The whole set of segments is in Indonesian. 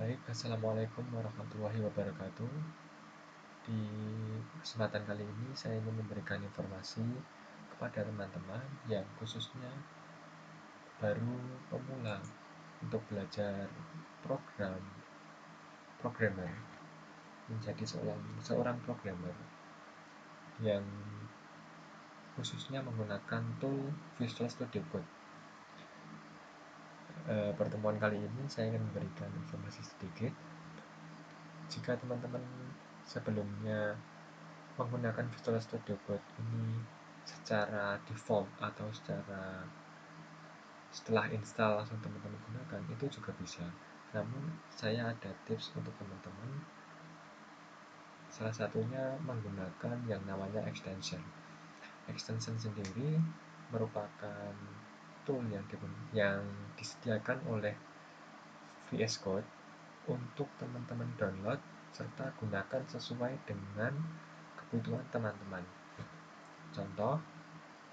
Baik, Assalamualaikum warahmatullahi wabarakatuh. Di kesempatan kali ini saya ingin memberikan informasi kepada teman-teman yang khususnya baru pemula untuk belajar programmer, menjadi seorang programmer yang khususnya menggunakan tool Visual Studio Code. Pertemuan kali ini saya ingin memberikan informasi sedikit. Jika teman-teman sebelumnya menggunakan Visual Studio Code ini secara default atau setelah install langsung teman-teman gunakan, itu juga bisa. Namun saya ada tips untuk teman-teman. Salah satunya menggunakan yang namanya extension. Extension sendiri merupakan tool yang disediakan oleh VS Code untuk teman-teman download serta gunakan sesuai dengan kebutuhan teman-teman. Contoh,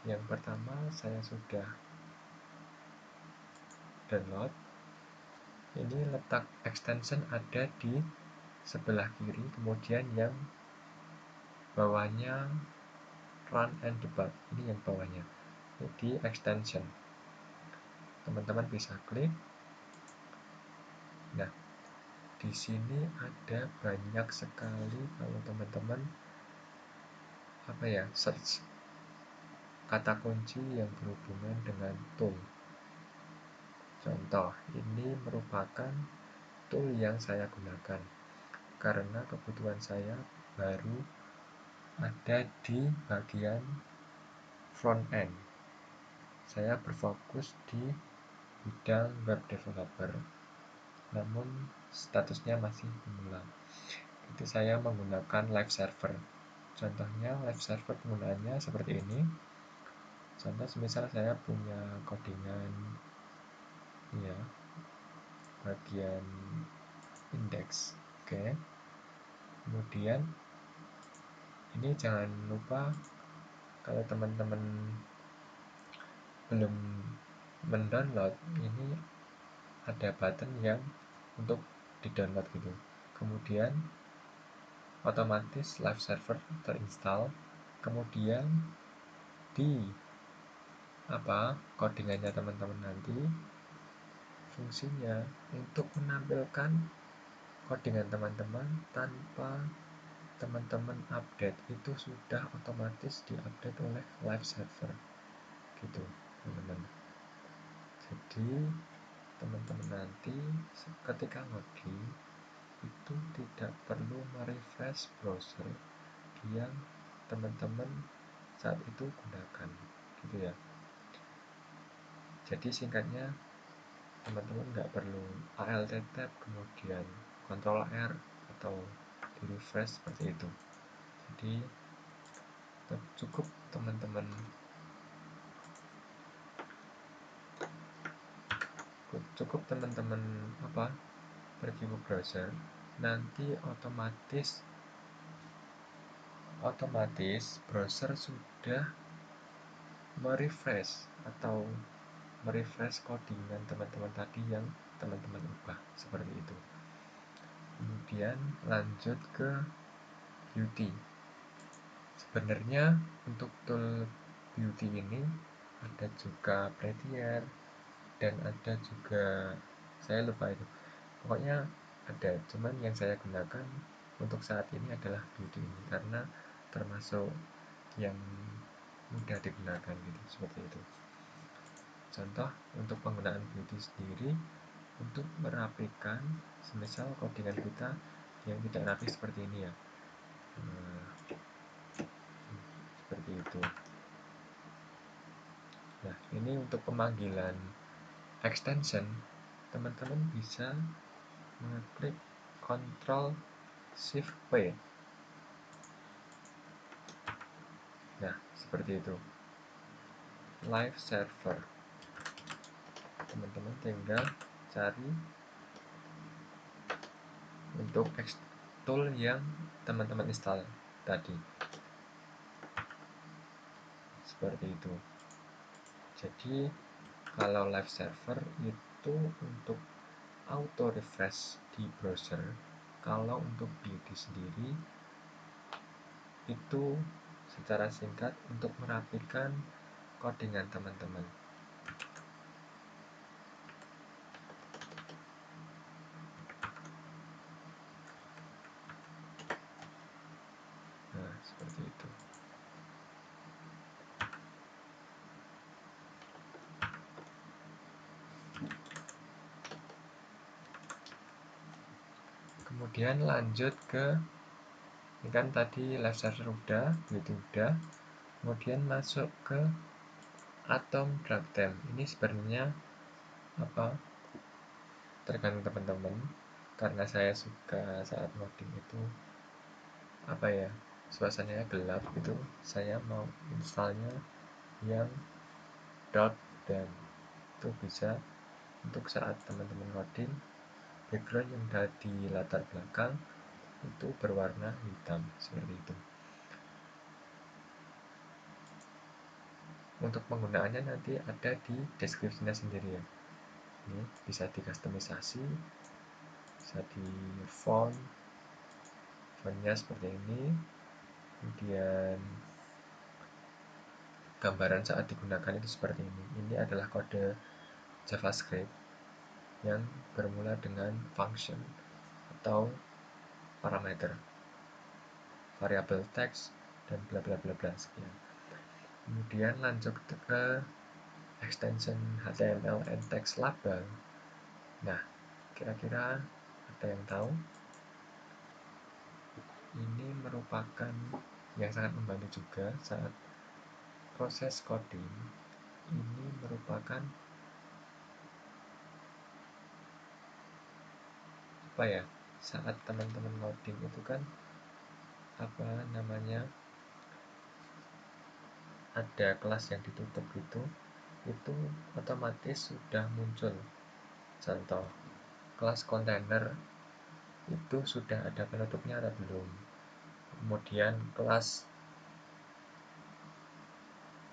yang pertama saya sudah download. Ini letak extension ada di sebelah kiri, kemudian yang bawahnya run and debug. Ini yang bawahnya. Jadi extension. Teman-teman bisa klik. Nah, di sini ada banyak sekali kalau teman-teman search kata kunci yang berhubungan dengan tool. Contoh, ini merupakan tool yang saya gunakan karena kebutuhan saya baru ada di bagian front end. Saya berfokus di bidang web developer, namun statusnya masih pemula. Itu saya menggunakan live server. Contohnya live server penggunaannya seperti ini. Contoh, misal saya punya codingan ya, bagian index. Oke. Kemudian ini jangan lupa kalau teman-teman belum mendownload, ini ada button yang untuk di-download gitu. Kemudian otomatis live server terinstall. Kemudian di codingannya teman-teman nanti fungsinya untuk menampilkan codingan teman-teman tanpa teman-teman update, itu sudah otomatis diupdate oleh live server gitu teman-teman. Jadi teman-teman nanti ketika ngoding itu tidak perlu merefresh browser yang teman-teman saat itu gunakan gitu ya. Jadi singkatnya, teman-teman nggak perlu alt tab kemudian Ctrl R atau di refresh seperti itu. Jadi cukup teman-teman pergi ke browser, nanti otomatis browser sudah merefresh codingan teman-teman tadi yang teman-teman ubah seperti itu. Kemudian lanjut ke Beauty. Sebenarnya untuk tool Beauty ini ada juga Prettier dan ada juga, saya lupa itu, pokoknya ada, cuman yang saya gunakan untuk saat ini adalah Beauty ini karena termasuk yang mudah digunakan gitu, seperti itu. Contoh untuk penggunaan Beauty sendiri, untuk merapikan semisal codingan kita yang tidak rapi seperti ini ya, seperti itu. Nah, ini untuk pemanggilan extension, teman-teman bisa mengklik Ctrl Shift P. Nah, seperti itu. Live server. Teman-teman tinggal cari untuk tool yang teman-teman install tadi. Seperti itu. Jadi kalau live server itu untuk auto refresh di browser. Kalau untuk beauty sendiri itu secara singkat untuk merapikan codingan teman-teman. Nah, seperti itu. Kemudian lanjut ke, ini kan tadi live server udah, beauty udah. Kemudian masuk ke atom drag temp. Ini sebenarnya apa? Tergantung teman-teman. Karena saya suka saat ngoding itu apa ya? Suasananya gelap itu, saya mau installnya yang dark dan itu bisa untuk saat teman-teman ngoding background yang ada di latar belakang itu berwarna hitam seperti itu. Untuk penggunaannya nanti ada di deskripsinya sendiri ya. Ini bisa dikustomisasi, bisa di fontnya seperti ini, kemudian gambaran saat digunakan itu seperti ini. Ini adalah kode JavaScript yang bermula dengan function atau parameter, variabel teks, dan bla bla bla bla sekian. Kemudian lanjut ke extension HTML and text label. Nah, kira-kira ada yang tahu? Ini merupakan yang sangat membantu juga saat proses coding. Ini merupakan apa ya? Saat teman-teman coding itu kan apa namanya? Ada kelas yang ditutup gitu, itu otomatis sudah muncul. Contoh, kelas kontainer itu sudah ada penutupnya atau belum. Kemudian kelas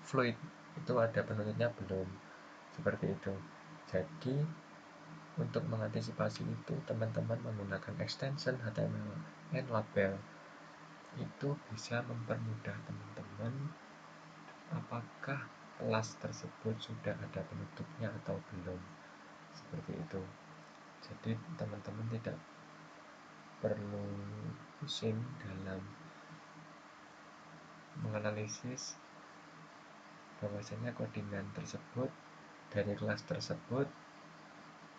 fluid itu ada penutupnya belum, seperti itu. Jadi untuk mengantisipasi itu teman-teman menggunakan extension HTML and label itu bisa mempermudah teman-teman apakah kelas tersebut sudah ada penutupnya atau belum, seperti itu. Jadi teman-teman tidak perlu pusing dalam menganalisis bahwasanya codingan tersebut dari kelas tersebut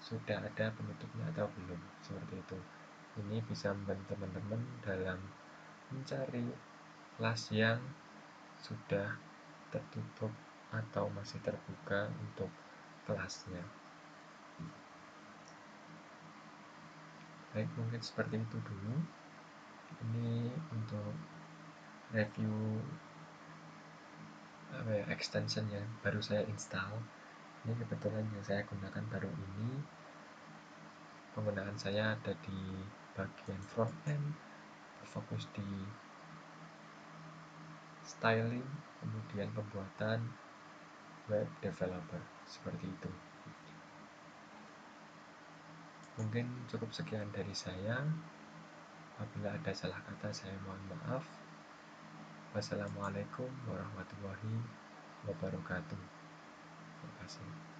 sudah ada penutupnya atau belum, seperti itu. Ini bisa membantu teman-teman dalam mencari kelas yang sudah tertutup atau masih terbuka untuk kelasnya. Baik, mungkin seperti itu dulu. Ini untuk review extension yang baru saya install. Ini kebetulan yang saya gunakan baru ini. Penggunaan saya ada di bagian front end, fokus di styling, kemudian pembuatan web developer, seperti itu. Mungkin cukup sekian dari saya. Apabila ada salah kata saya mohon maaf. Wassalamualaikum warahmatullahi wabarakatuh. Terima kasih.